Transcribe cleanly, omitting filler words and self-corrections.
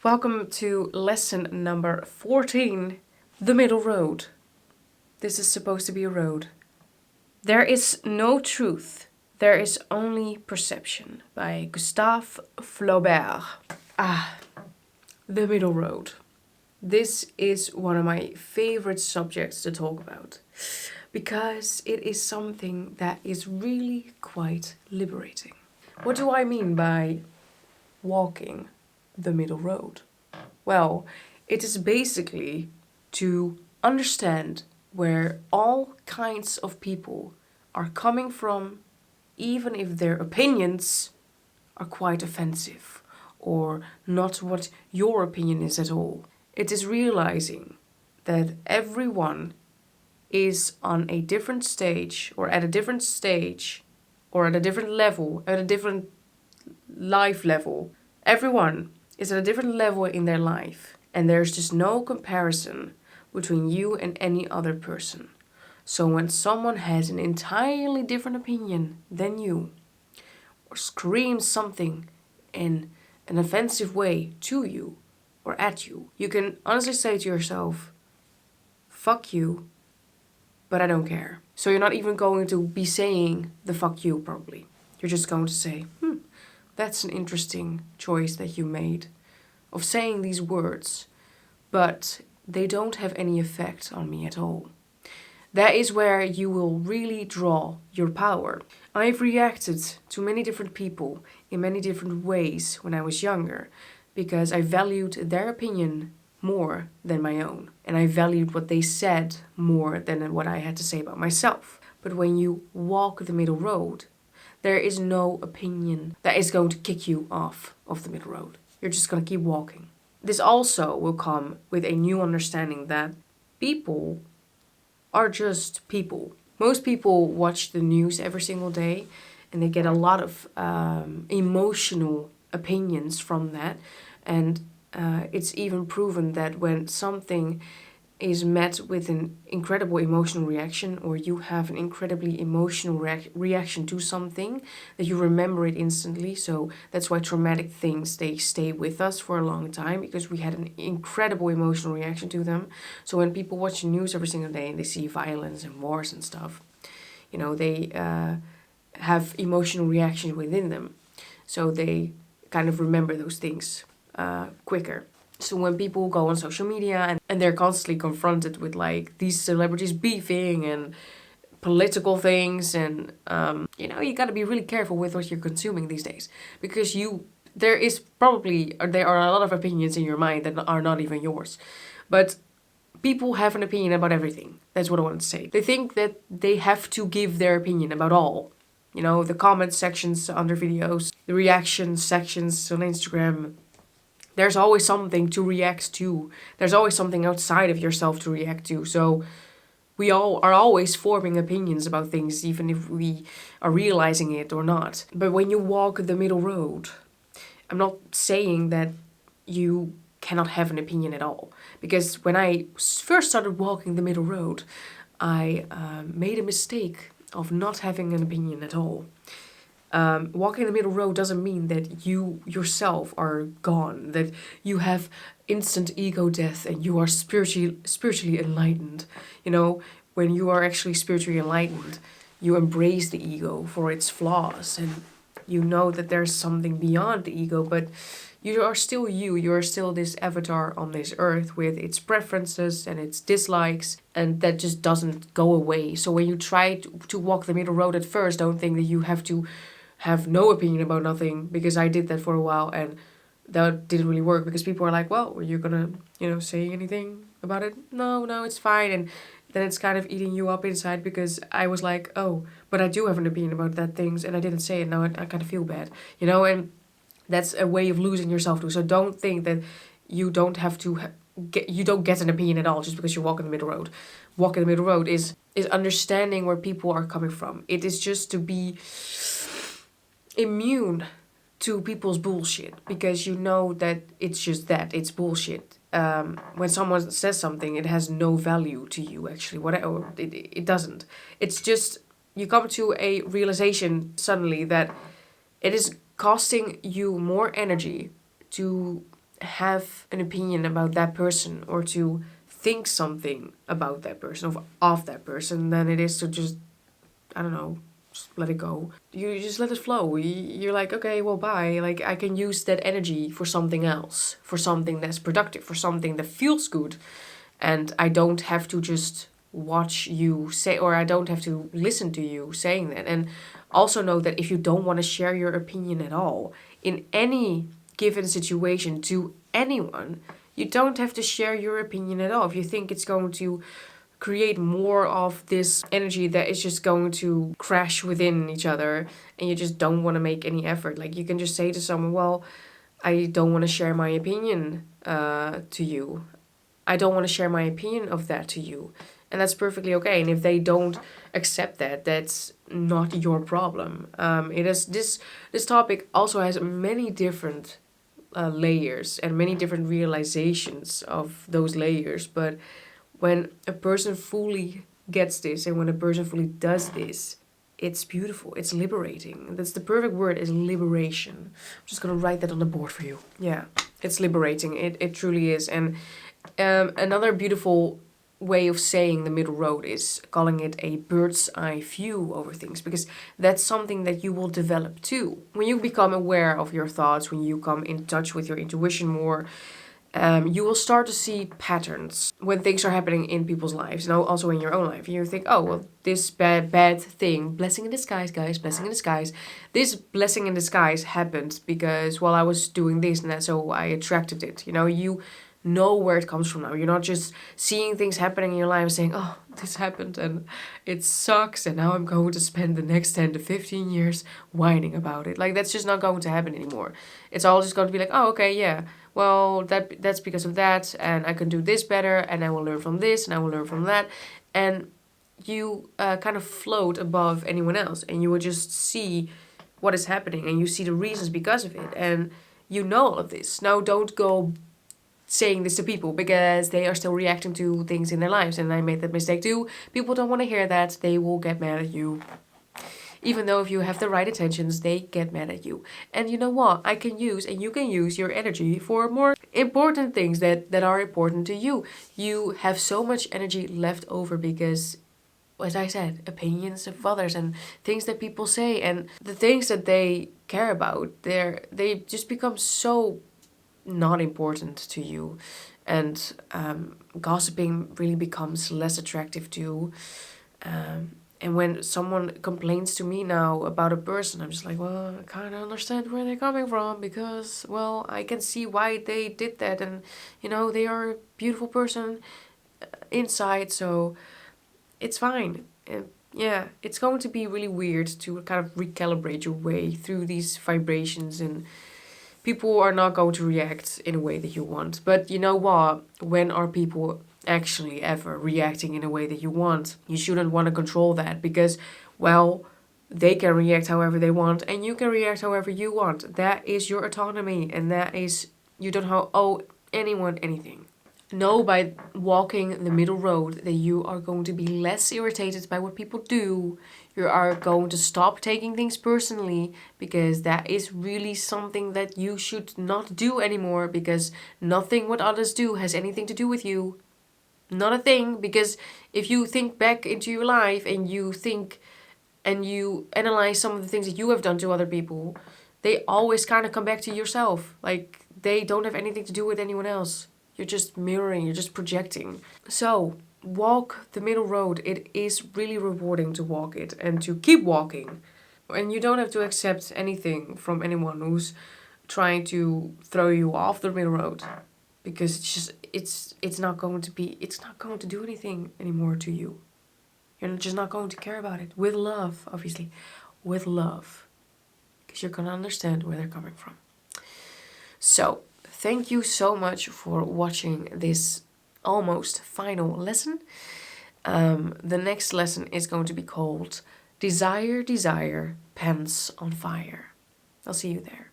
Welcome to lesson number 14, The Middle Road. This is supposed to be a road. There is no truth, there is only perception, by Gustave Flaubert. The Middle Road. This is one of my favorite subjects to talk about because it is something that is really quite liberating. What do I mean by walking the middle road? Well, it is basically to understand where all kinds of people are coming from, even if their opinions are quite offensive or not what your opinion is at all. It is realizing that everyone is on a different stage or at a different stage or at a different level, at a different life level. Everyone is at a different level in their life, and there's just no comparison between you and any other person. So when someone has an entirely different opinion than you, or screams something in an offensive way to you or at you, you can honestly say to yourself, fuck you, but I don't care. So you're not even going to be saying the fuck you, probably. You're just going to say, that's an interesting choice that you made of saying these words, but they don't have any effect on me at all. That is where you will really draw your power. I've reacted to many different people in many different ways when I was younger because I valued their opinion more than my own, and I valued what they said more than what I had to say about myself. But when you walk the middle road, there is no opinion that is going to kick you off of the middle road. You're just going to keep walking. This also will come with a new understanding that people are just people. Most people watch the news every single day and they get a lot of emotional opinions from that. And it's even proven that when something is met with an incredible emotional reaction, or you have an incredibly emotional reaction to something, that you remember it instantly. So that's why traumatic things, they stay with us for a long time, because we had an incredible emotional reaction to them. So when people watch the news every single day and they see violence and wars and stuff, they have emotional reactions within them. So they kind of remember those things quicker. So when people go on social media and they're constantly confronted with like these celebrities beefing and political things, and you got to be really careful with what you're consuming these days, because there are a lot of opinions in your mind that are not even yours. But people have an opinion about everything. That's what I want to say. They think that they have to give their opinion about all. The comment sections under videos, the reaction sections on Instagram. There's always something to react to. There's always something outside of yourself to react to. So we all are always forming opinions about things, even if we are realizing it or not. But when you walk the middle road, I'm not saying that you cannot have an opinion at all. Because when I first started walking the middle road, I made a mistake of not having an opinion at all. Walking the middle road doesn't mean that you yourself are gone, that you have instant ego death and you are spiritually enlightened. When you are actually spiritually enlightened, you embrace the ego for its flaws, and you know that there's something beyond the ego, but you are still you. You are still this avatar on this earth with its preferences and its dislikes, and that just doesn't go away. So when you try to walk the middle road at first, don't think that you have to have no opinion about nothing, because I did that for a while and that didn't really work, because people are like, well, were you gonna, say anything about it? No, it's fine. And then it's kind of eating you up inside, because I was like, oh, but I do have an opinion about that things and I didn't say it. Now I kind of feel bad, and that's a way of losing yourself too. So don't think that you don't have to you don't get an opinion at all just because you walk in the middle road. Walking the middle road is understanding where people are coming from. It is just to be immune to people's bullshit, because you know that it's just that, it's bullshit. When someone says something, it has no value to you, actually. Whatever, it doesn't. It's just, you come to a realization suddenly that it is costing you more energy to have an opinion about that person or to think something about that person, of that person, than it is to just, I don't know, just let it go. You just let it flow. You're like, okay, well, bye. Like, I can use that energy for something else, for something that's productive, for something that feels good. And I don't have to just watch you say, or I don't have to listen to you saying that. And also know that if you don't want to share your opinion at all in any given situation to anyone, you don't have to share your opinion at all. If you think it's going to create more of this energy that is just going to crash within each other, and you just don't want to make any effort, like, you can just say to someone, well, I don't want to share my opinion to you. I don't want to share my opinion of that to you. And that's perfectly okay. And if they don't accept that, that's not your problem. It is this topic also has many different layers and many different realizations of those layers. But when a person fully gets this and when a person fully does this, it's beautiful. It's liberating. That's the perfect word, is liberation. I'm just gonna write that on the board for you. Yeah, it's liberating. It truly is. And another beautiful way of saying the middle road is calling it a bird's eye view over things, because that's something that you will develop too. When you become aware of your thoughts, when you come in touch with your intuition more, you will start to see patterns when things are happening in people's lives, and also in your own life. You think, oh, well, this bad thing, blessing in disguise, guys, blessing in disguise. This blessing in disguise happened because, well, I was doing this and that, so I attracted it. You know where it comes from now. You're not just seeing things happening in your life and saying, oh, this happened and it sucks and now I'm going to spend the next 10 to 15 years whining about it. Like, that's just not going to happen anymore. It's all just going to be like, oh, okay, yeah, well, that's because of that, and I can do this better, and I will learn from this, and I will learn from that. And you kind of float above anyone else, and you will just see what is happening, and you see the reasons because of it, and you know all of this. Now, don't go saying this to people because they are still reacting to things in their lives, and I made that mistake too. People don't want to hear that. They will get mad at you. Even though if you have the right intentions, they get mad at you. And you know what? I can use, and you can use your energy for more important things that are important to you. You have so much energy left over because, as I said, opinions of others and things that people say and the things that they care about, they just become so not important to you. And gossiping really becomes less attractive to you. And when someone complains to me now about a person, I'm just like, well, I kind of understand where they're coming from because, well, I can see why they did that. And, they are a beautiful person inside, so it's fine. And yeah, it's going to be really weird to kind of recalibrate your way through these vibrations, and people are not going to react in a way that you want. But you know what? When are people actually ever reacting in a way that you want? You shouldn't want to control that because, well, they can react however they want and you can react however you want. That is your autonomy, and that is, you don't owe anyone anything. Know by walking the middle road that you are going to be less irritated by what people do. You are going to stop taking things personally, because that is really something that you should not do anymore, because nothing what others do has anything to do with you. Not a thing, because if you think back into your life and you think and you analyze some of the things that you have done to other people, they always kind of come back to yourself. Like, they don't have anything to do with anyone else. You're just mirroring, you're just projecting. So, walk the middle road. It is really rewarding to walk it and to keep walking. And you don't have to accept anything from anyone who's trying to throw you off the middle road. Because it's not going to do anything anymore to you. You're just not going to care about it. With love, obviously. With love. Because you're going to understand where they're coming from. So, thank you so much for watching this almost final lesson. The next lesson is going to be called Desire, Desire, Pants on Fire. I'll see you there.